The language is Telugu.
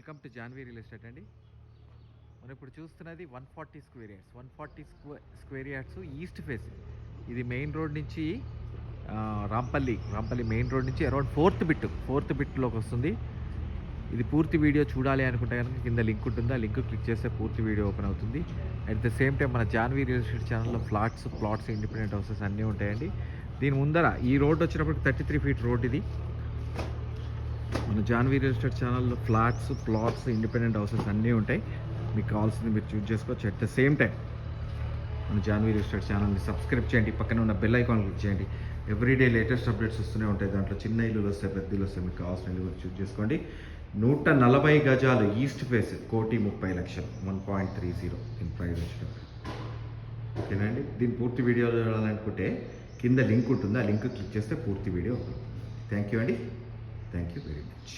Welcome to Janhvi real estate అండి. మనం ఇప్పుడు చూస్తున్నది 140 square yards. 140 square yards east face. ఇది మెయిన్ రోడ్ నుంచి రాంపల్లి మెయిన్ రోడ్ నుంచి అరౌండ్ ఫోర్త్ బిట్లోకి వస్తుంది. ఇది పూర్తి వీడియో చూడాలి అనుకుంటే కనుక కింద లింక్ ఉంటుంది. ఆ లింక్ క్లిక్ చేస్తే పూర్తి వీడియో ఓపెన్ అవుతుంది. అట్ ద సేమ్ టైం మన జాన్వీ రియల్ ఎస్టేట్ ఛానల్లో ప్లాట్స్ ఇండిపెండెంట్ హౌసెస్ అన్నీ ఉంటాయండి. దీని ముందర ఈ రోడ్ వచ్చినప్పటికి 33 ఫీట్ రోడ్ ఇది. మన జాన్వీ రియల్ ఎస్టేట్ ఛానల్లో ప్లాట్స్ ఇండిపెండెంట్ హౌసెస్ అన్నీ ఉంటాయి. మీకు కావాల్సింది మీరు చూస్ చేసుకోవచ్చు. అట్ ద సేమ్ టైం మన జాన్వీ రియల్ ఎస్టేట్ ఛానల్ని సబ్స్క్రైబ్ చేయండి. పక్కన ఉన్న బెల్ ఐకాన్ క్లిక్ చేయండి. ఎవ్రీడే లేటెస్ట్ అప్డేట్స్ వస్తూనే ఉంటాయి. దాంట్లో చిన్న ఇల్లులు వస్తాయి, పెద్ద ఇల్లు వస్తాయి. మీకు కావాల్సిన ఇల్లు చూస్ చేసుకోండి. 140 గజాలు ఈస్ట్ ఫేస్, 1,30,00,000, 1.30 దీని ప్రైస్ వచ్చినప్పుడు. ఓకేనండి. దీని పూర్తి వీడియో చూడాలనుకుంటే కింద లింక్ ఉంటుంది. ఆ లింక్ క్లిక్ చేస్తే పూర్తి వీడియో. థ్యాంక్ యూ అండి. Thank you very much.